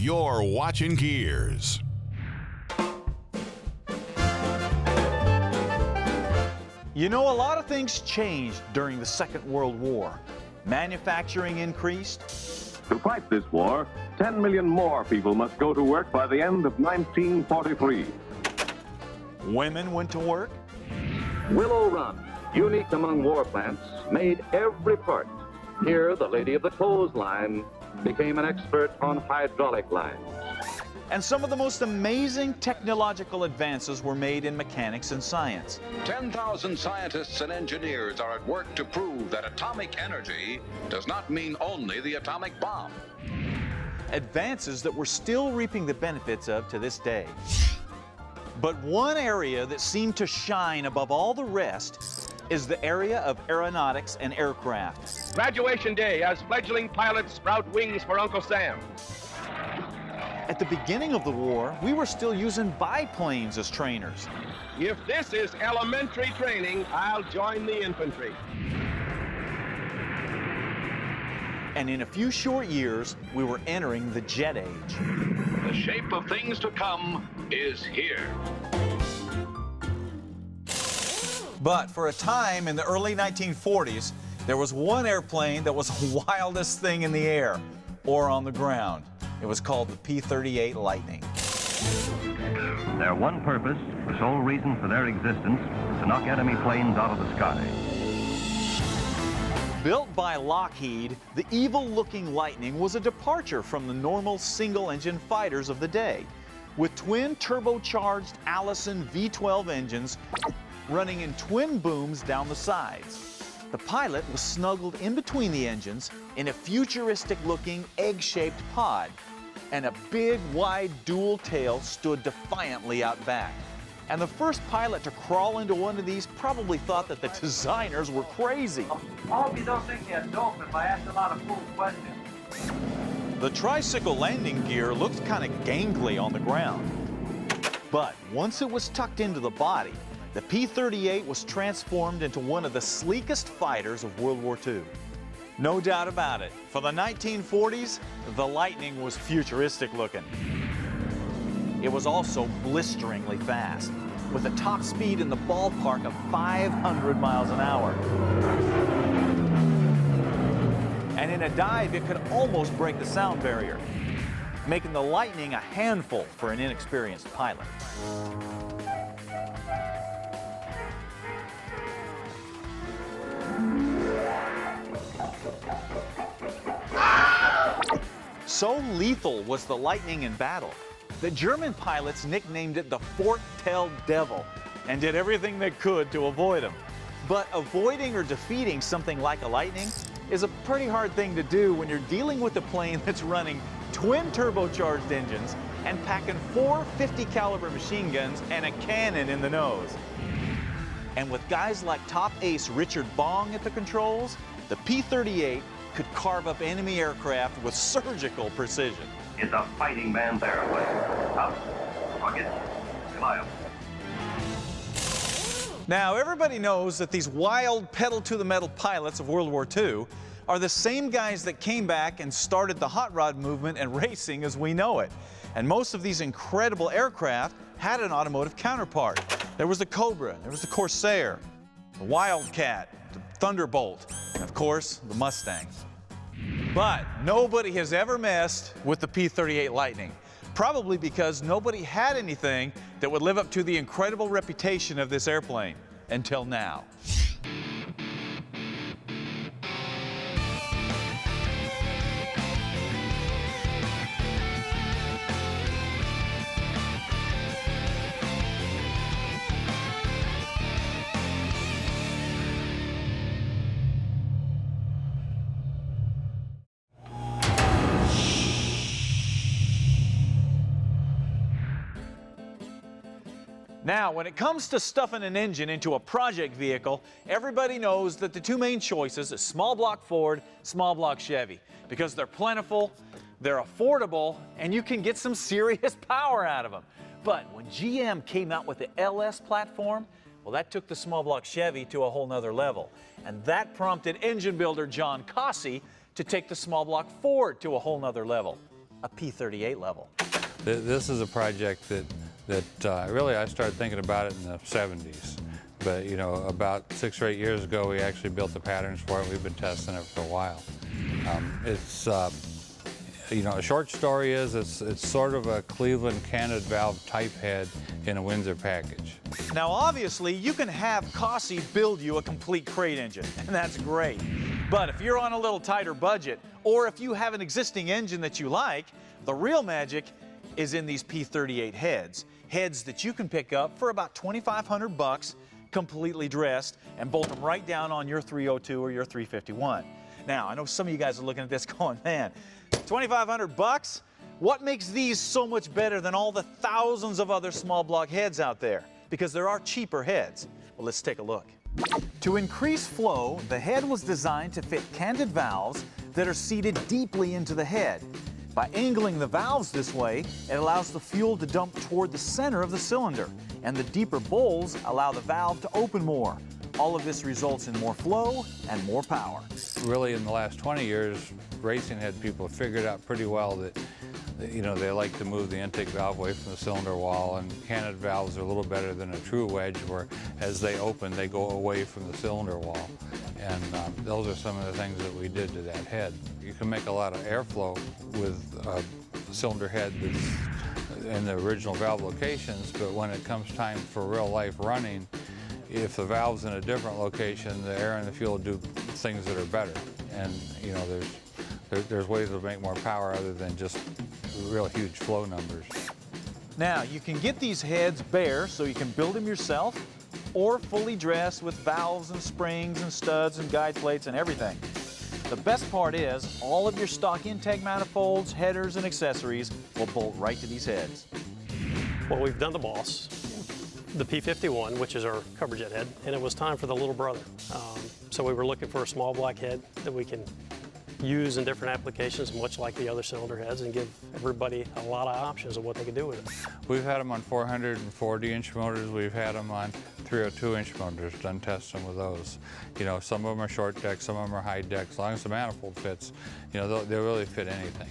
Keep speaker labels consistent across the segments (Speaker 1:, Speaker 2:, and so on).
Speaker 1: You're watching Gearz.
Speaker 2: You know, a lot of things changed during the Second World War. Manufacturing increased.
Speaker 3: To fight this war, 10 million more people must go to work by the end of 1943.
Speaker 2: Women went to work.
Speaker 4: Willow Run, unique among war plants, made every part. Here, the lady of the clothesline became an expert on hydraulic lines.
Speaker 2: And some of the most amazing technological advances were made in mechanics and science.
Speaker 5: 10,000 scientists and engineers are at work to prove that atomic energy does not mean only the atomic bomb.
Speaker 2: Advances that we're still reaping the benefits of to this day. But one area that seemed to shine above all the rest is the area of aeronautics and aircraft.
Speaker 6: Graduation day as fledgling pilots sprout wings for Uncle Sam.
Speaker 2: At the beginning of the war, we were still using biplanes as trainers.
Speaker 6: If this is elementary training, I'll join the infantry.
Speaker 2: And in a few short years, we were entering the jet age.
Speaker 5: The shape of things to come is here.
Speaker 2: But for a time in the early 1940s, there was one airplane that was the wildest thing in the air or on the ground. It was called the P-38 Lightning.
Speaker 7: Their one purpose, the sole reason for their existence, to knock enemy planes out of the sky.
Speaker 2: Built by Lockheed, the evil-looking Lightning was a departure from the normal single-engine fighters of the day, with twin turbocharged Allison V12 engines running in twin booms down the sides. The pilot was snuggled in between the engines in a futuristic-looking egg-shaped pod, and a big, wide dual tail stood defiantly out back. And the first pilot to crawl into one of these probably thought that the designers were crazy.
Speaker 8: I hope you don't think you're dope if I ask a lot of fool questions.
Speaker 2: The tricycle landing gear looked kind of gangly on the ground. But once it was tucked into the body, the P-38 was transformed into one of the sleekest fighters of World War II. No doubt about it, for the 1940s, the Lightning was futuristic looking. It was also blisteringly fast, with a top speed in the ballpark of 500 miles an hour. And in a dive, it could almost break the sound barrier, making the Lightning a handful for an inexperienced pilot. So lethal was the Lightning in battle that German pilots nicknamed it the fork-tailed devil and did everything they could to avoid him. But avoiding or defeating something like a Lightning is a pretty hard thing to do when you're dealing with a plane that's running twin turbocharged engines and packing 4 50 caliber machine guns and a cannon in the nose. And with guys like top ace Richard Bong at the controls, the P-38 could carve up enemy aircraft with surgical precision.
Speaker 7: It's a fighting man's airplane. Tough, rugged, reliable.
Speaker 2: Now, everybody knows that these wild pedal-to-the-metal pilots of World War II are the same guys that came back and started the hot rod movement and racing as we know it. And most of these incredible aircraft had an automotive counterpart. There was the Cobra, there was the Corsair, the Wildcat, the Thunderbolt, and of course, the Mustang. But nobody has ever messed with the P-38 Lightning, probably because nobody had anything that would live up to the incredible reputation of this airplane until now. Now, when it comes to stuffing an engine into a project vehicle, everybody knows that the two main choices are small block Ford, small block Chevy, because they're plentiful, they're affordable, and you can get some serious power out of them. But when GM came out with the LS platform, well, that took the small block Chevy to a whole nother level. And that prompted engine builder Jon Kaase to take the small block Ford to a whole nother level. a P-38 level.
Speaker 9: This is a project that really I started thinking about it in the 70s. But, you know, about 6 or 8 years ago, we actually built the patterns for it. We've been testing it for a while. You know, a short story is it's sort of a Cleveland Canted valve type head in a Windsor package.
Speaker 2: Now, obviously, you can have Kaase build you a complete crate engine, and that's great. But if you're on a little tighter budget, or if you have an existing engine that you like, the real magic is in these P-38 heads. Heads that you can pick up for about $2,500, completely dressed, and bolt them right down on your 302 or your 351. Now, I know some of you guys are looking at this going, man, $2,500? What makes these so much better than all the thousands of other small block heads out there? Because there are cheaper heads. Well, let's take a look. To increase flow, the head was designed to fit canted valves that are seated deeply into the head. By angling the valves this way, it allows the fuel to dump toward the center of the cylinder, and the deeper bowls allow the valve to open more. All of this results in more flow and more power.
Speaker 9: Really, in the last 20 years, racing head people have figured out pretty well that, you know, they like to move the intake valve away from the cylinder wall, and canted valves are a little better than a true wedge, where as they open, they go away from the cylinder wall. And those are some of the things that we did to that head. You can make a lot of airflow with a cylinder head that's in the original valve locations, but when it comes time for real life running, if the valve's in a different location, the air and the fuel do things that are better. And, you know, there's ways to make more power other than just real huge flow numbers.
Speaker 2: Now, you can get these heads bare so you can build them yourself, or fully dressed with valves and springs and studs and guide plates and everything. The best part is all of your stock intake manifolds, headers, and accessories will bolt right to these heads.
Speaker 10: Well, we've done the boss, the P-51, which is our cover jet head, and it was time for the little brother. So we were looking for a small block head that we can use in different applications, much like the other cylinder heads, and give everybody a lot of options of what they could do with it.
Speaker 9: We've had them on 440-inch motors. We've had them on 302-inch motors, done testing with those. You know, some of them are short deck, some of them are high deck. As long as the manifold fits, you know, they'll really fit anything.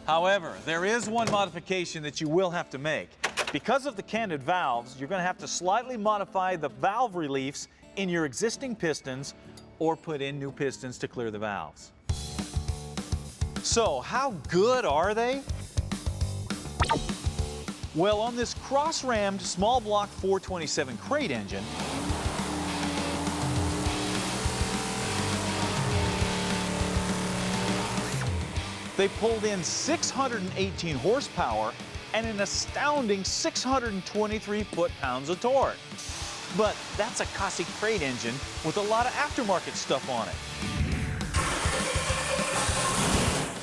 Speaker 2: However, there is one modification that you will have to make. Because of the canted valves, you're going to have to slightly modify the valve reliefs in your existing pistons, or put in new pistons to clear the valves. So, how good are they? Well, on this cross-rammed small block 427 crate engine, they pulled in 618 horsepower and an astounding 623 foot-pounds of torque. But that's a Kaase crate engine with a lot of aftermarket stuff on it.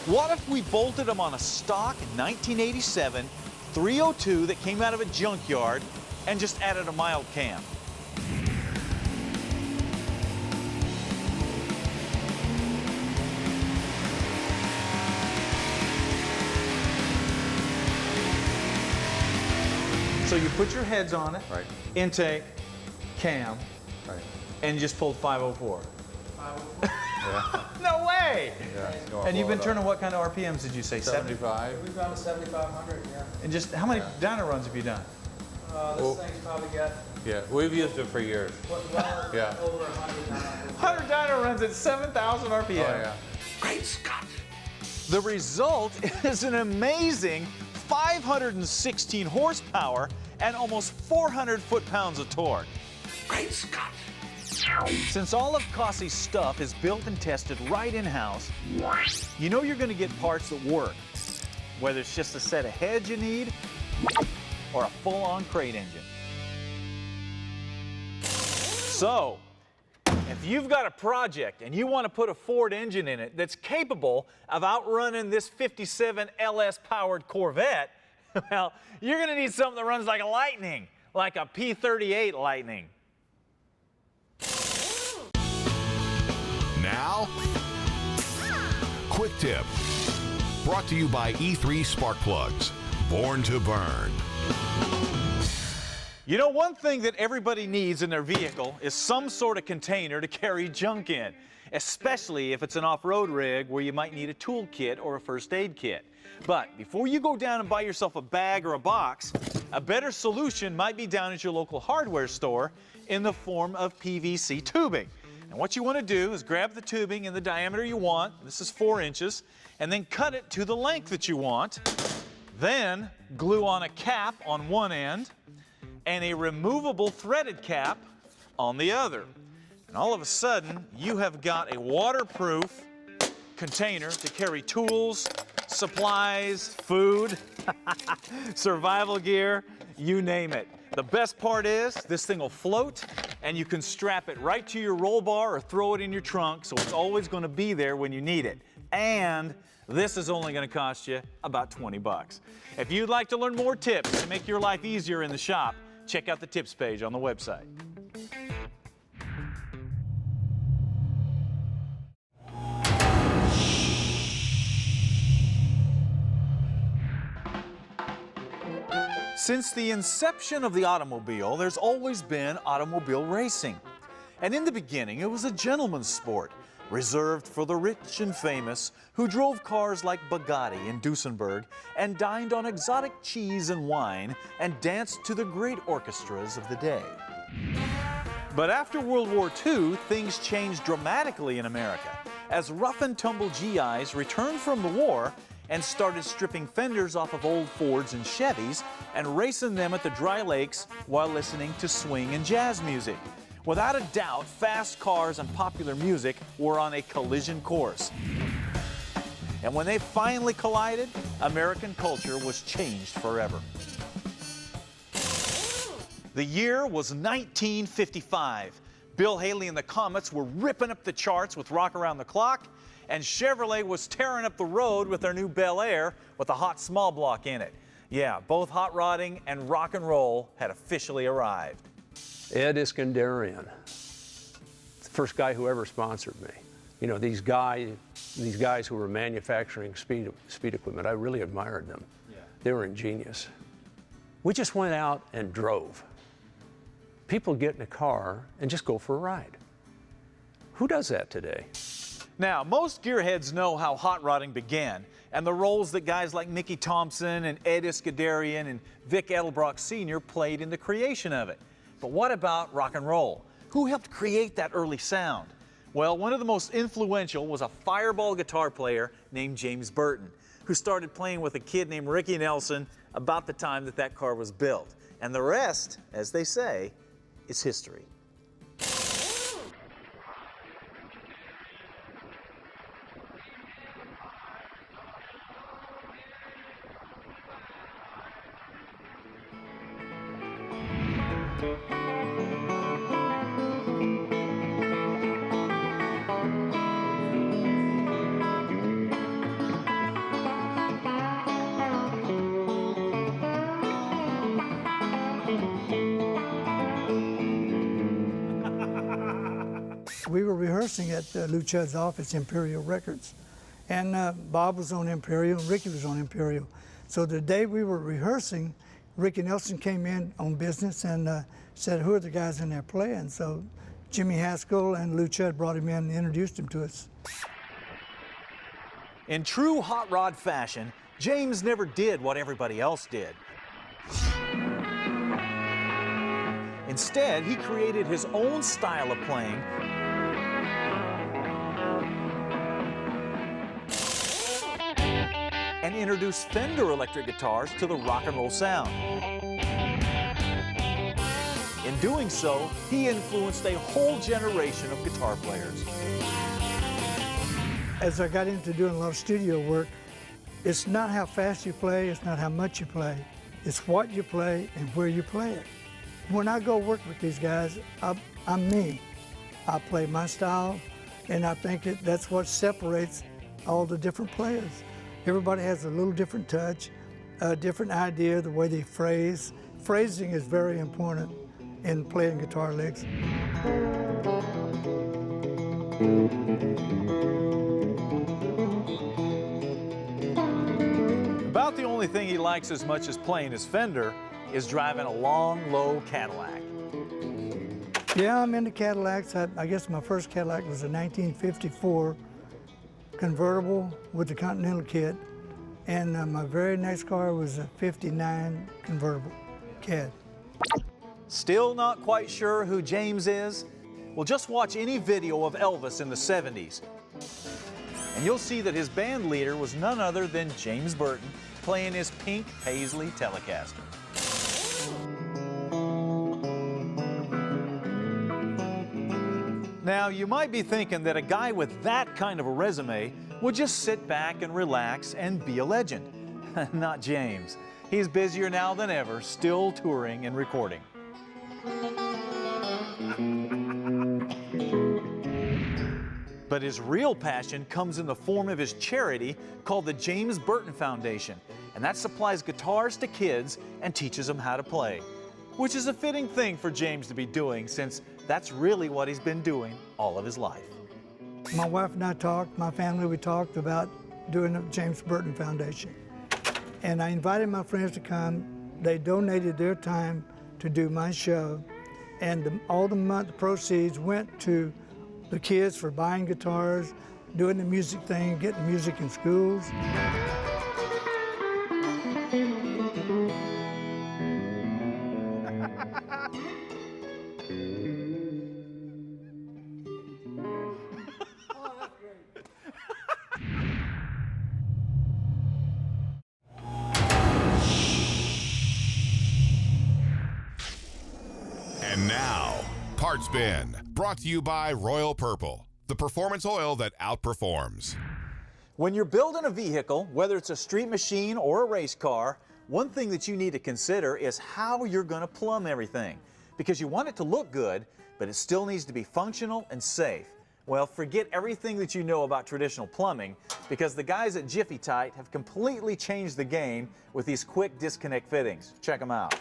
Speaker 2: What if we bolted them on a stock 1987 302 that came out of a junkyard and just added a mild cam? So you put your heads on it,
Speaker 9: Right.
Speaker 2: Intake, cam,
Speaker 9: Right.
Speaker 2: and you just pulled 504.
Speaker 9: 504? Yeah.
Speaker 2: No way!
Speaker 9: Yeah.
Speaker 2: And you've been turning what kind of RPMs did you say?
Speaker 9: 75.
Speaker 8: We've gone to 7,500, yeah.
Speaker 2: And just how many dyno runs have you done?
Speaker 8: This thing's probably got
Speaker 9: Yeah, we've used it for years.
Speaker 8: well
Speaker 9: Yeah.
Speaker 8: over 100 now.
Speaker 2: 100 dyno runs at 7,000 RPM.
Speaker 9: Oh, yeah.
Speaker 5: Great Scott!
Speaker 2: The result is an amazing 516 horsepower and almost 400 foot-pounds of torque.
Speaker 5: Great Scott!
Speaker 2: Since all of Kaase's stuff is built and tested right in-house, you know you're going to get parts that work, whether it's just a set of heads you need or a full-on crate engine. So, if you've got a project and you want to put a Ford engine in it that's capable of outrunning this 57 LS-powered Corvette, well, you're going to need something that runs like a Lightning, like a P-38 Lightning.
Speaker 1: Now, Quick Tip. Brought to you by E3 Spark Plugs. Born to burn.
Speaker 2: You know, one thing that everybody needs in their vehicle is some sort of container to carry junk in. especially if it's an off-road rig where you might need a tool kit or a first aid kit. But before you go down and buy yourself a bag or a box, a better solution might be down at your local hardware store in the form of PVC tubing. And what you want to do is grab the tubing in the diameter you want, this is 4 inches, and then cut it to the length that you want. Then glue on a cap on one end and a removable threaded cap on the other. And all of a sudden, you have got a waterproof container to carry tools, supplies, food, survival gear, you name it. The best part is this thing will float and you can strap it right to your roll bar or throw it in your trunk, so it's always going to be there when you need it. And this is only going to cost you about 20 bucks. If you'd like to learn more tips to make your life easier in the shop, check out the tips page on the website. Since the inception of the automobile, there's always been automobile racing. And in the beginning, it was a gentleman's sport, reserved for the rich and famous who drove cars like Bugatti in Duesenberg and dined on exotic cheese and wine and danced to the great orchestras of the day. But after World War II, things changed dramatically in America as rough and tumble GIs returned from the war and started stripping fenders off of old Fords and Chevys and racing them at the dry lakes while listening to swing and jazz music. Without a doubt, fast cars and popular music were on a collision course. And when they finally collided, American culture was changed forever. The year was 1955. Bill Haley and the Comets were ripping up the charts with Rock Around the Clock, and Chevrolet was tearing up the road with their new Bel Air with a hot small block in it. Yeah, both hot rodding and rock and roll had officially arrived.
Speaker 11: Ed Iskandarian, the first guy who ever sponsored me. You know, these guys who were manufacturing speed equipment, I really admired them. Yeah. They were ingenious. We just went out and drove. People get in a car and just go for a ride. Who does that today?
Speaker 2: Now, most gearheads know how hot rodding began and the roles that guys like Mickey Thompson and Ed Iskandarian and Vic Edelbrock Sr. played in the creation of it. But what about rock and roll? Who helped create that early sound? Well, one of the most influential was a fireball guitar player named James Burton, who started playing with a kid named Ricky Nelson about the time that that car was built. And the rest, as they say, is history.
Speaker 12: We were rehearsing at Lou Chudd's office, Imperial Records, and Bob was on Imperial and Ricky was on Imperial. So the day we were rehearsing, Ricky Nelson came in on business and said, "Who are the guys in there playing?" So Jimmy Haskell and Lou Chudd brought him in and introduced him to us.
Speaker 2: In true hot rod fashion, James never did what everybody else did. Instead, he created his own style of playing and introduced Fender electric guitars to the rock and roll sound. In doing so, he influenced a whole generation of guitar players.
Speaker 12: As I got into doing a lot of studio work, it's not how fast you play, it's not how much you play, it's what you play and where you play it. When I go work with these guys, I'm me. I play my style, and I think that's what separates all the different players. Everybody has a little different touch, a different idea, the way they phrase. Phrasing is very important in playing guitar licks.
Speaker 2: About the only thing he likes as much as playing his Fender is driving a long, low Cadillac.
Speaker 12: Yeah, I'm into Cadillacs. I guess my first Cadillac was a 1954 convertible with the Continental kit. And my very next car was a 59 convertible Cad.
Speaker 2: Still not quite sure who James is? Well, just watch any video of Elvis in the 70s. And you'll see that his band leader was none other than James Burton, playing his pink Paisley Telecaster. Now, you might be thinking that a guy with that kind of a resume would just sit back and relax and be a legend. Not James. He's busier now than ever, still touring and recording. But his real passion comes in the form of his charity called the James Burton Foundation, and that supplies guitars to kids and teaches them how to play, which is a fitting thing for James to be doing since that's really what he's been doing all of his life.
Speaker 12: My wife and I talked, my family, we talked about doing the James Burton Foundation. And I invited my friends to come. They donated their time to do my show, and all the month proceeds went to the kids for buying guitars, doing the music thing, getting music in schools.
Speaker 1: And now, Parts Bin, brought to you by Royal Purple, the performance oil that outperforms.
Speaker 2: When you're building a vehicle, whether it's a street machine or a race car, one thing that you need to consider is how you're going to plumb everything. Because you want it to look good, but it still needs to be functional and safe. Well, forget everything that you know about traditional plumbing, because the guys at Jiffy Tight have completely changed the game with these quick disconnect fittings. Check them out.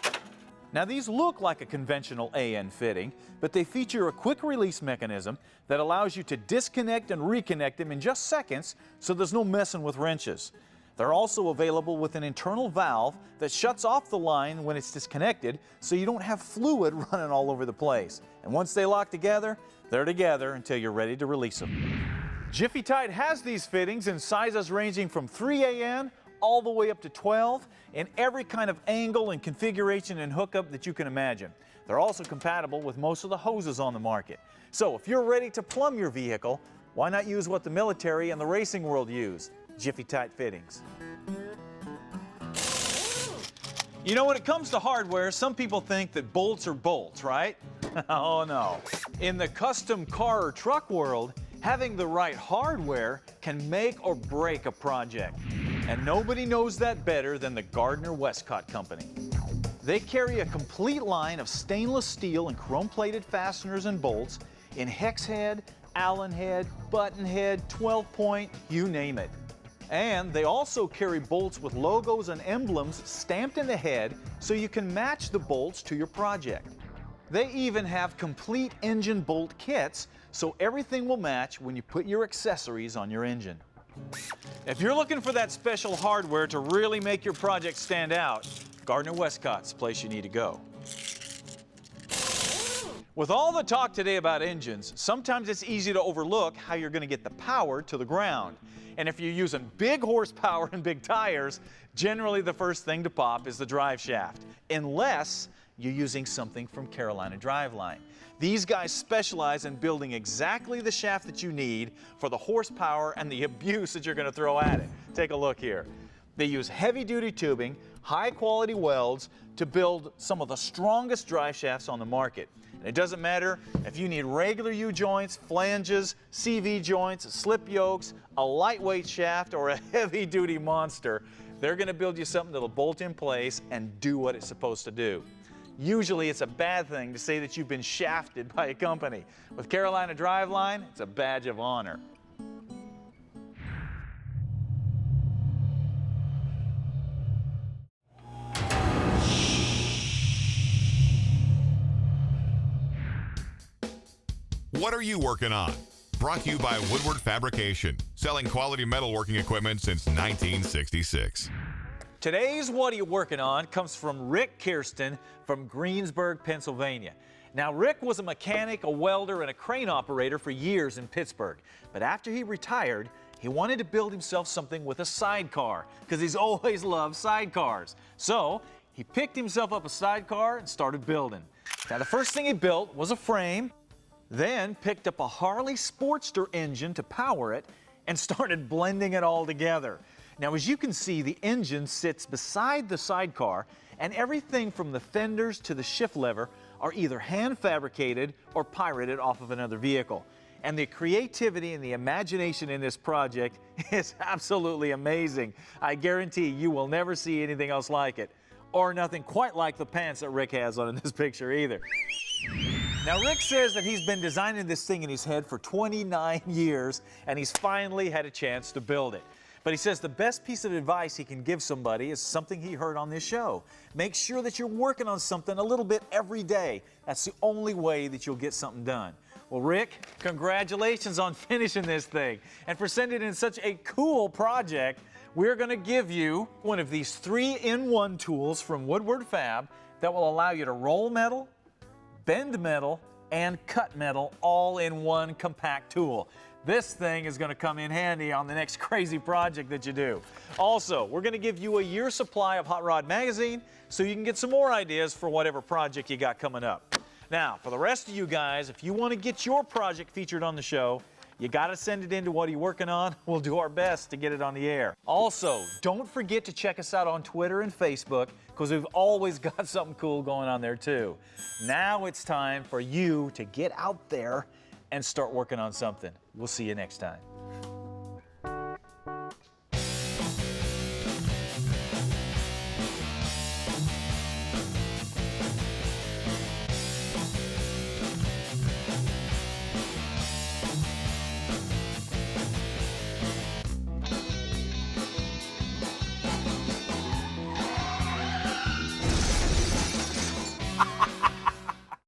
Speaker 2: Now, these look like a conventional AN fitting, but they feature a quick release mechanism that allows you to disconnect and reconnect them in just seconds, so there's no messing with wrenches. They're also available with an internal valve that shuts off the line when it's disconnected, so you don't have fluid running all over the place. And once they lock together, they're together until you're ready to release them. Jiffy Tight has these fittings in sizes ranging from 3 AN all the way up to 12 in every kind of angle and configuration and hookup that you can imagine. They're also compatible with most of the hoses on the market. So if you're ready to plumb your vehicle, why not use what the military and the racing world use? Jiffy Tight fittings. You know, when it comes to hardware, some people think that bolts are bolts, right? Oh no. In the custom car or truck world, having the right hardware can make or break a project. And nobody knows that better than the Gardner-Westcott Company. They carry a complete line of stainless steel and chrome-plated fasteners and bolts in hex head, Allen head, button head, 12-point, you name it. And they also carry bolts with logos and emblems stamped in the head so you can match the bolts to your project. They even have complete engine bolt kits so everything will match when you put your accessories on your engine. If you're looking for that special hardware to really make your project stand out, Gardner-Westcott's the place you need to go. With all the talk today about engines, sometimes it's easy to overlook how you're going to get the power to the ground. And if you're using big horsepower and big tires, generally the first thing to pop is the drive shaft, unless you're using something from Carolina Driveline. These guys specialize in building exactly the shaft that you need for the horsepower and the abuse that you're going to throw at it. Take a look here. They use heavy-duty tubing, high-quality welds to build some of the strongest drive shafts on the market. And it doesn't matter if you need regular U-joints, flanges, CV joints, slip yokes, a lightweight shaft, or a heavy-duty monster. They're going to build you something that'll bolt in place and do what it's supposed to do. Usually it's a bad thing to say that you've been shafted by a company. With Carolina Driveline, it's a badge of honor.
Speaker 1: What are you working on? Brought to you by Woodward Fabrication, selling quality metalworking equipment since 1966. Today's
Speaker 2: What Are You Working On comes from Rick Kirsten from Greensburg, Pennsylvania. Now, Rick was a mechanic, a welder, and a crane operator for years in Pittsburgh. But after he retired, he wanted to build himself something with a sidecar, because he's always loved sidecars. So he picked himself up a sidecar and started building. Now, the first thing he built was a frame, then picked up a Harley Sportster engine to power it, and started blending it all together. Now, as you can see, the engine sits beside the sidecar, and everything from the fenders to the shift lever are either hand fabricated or pirated off of another vehicle. And the creativity and the imagination in this project is absolutely amazing. I guarantee you will never see anything else like it, or nothing quite like the pants that Rick has on in this picture either. Now, Rick says that he's been designing this thing in his head for 29 years, and he's finally had a chance to build it. But he says the best piece of advice he can give somebody is something he heard on this show. Make sure that you're working on something a little bit every day. That's the only way that you'll get something done. Well, Rick, congratulations on finishing this thing and for sending in such a cool project. We're going to give you one of these 3-in-1 tools from Woodward Fab that will allow you to roll metal, bend metal, and cut metal all in one compact tool. This thing is going to come in handy on the next crazy project that you do. Also, we're going to give you a year's supply of Hot Rod Magazine so you can get some more ideas for whatever project you got coming up. Now, for the rest of you guys, if you want to get your project featured on the show, you got to send it in to What Are You Working On? We'll do our best to get it on the air. Also, don't forget to check us out on Twitter and Facebook, because we've always got something cool going on there too. Now it's time for you to get out there and start working on something. We'll see you next time.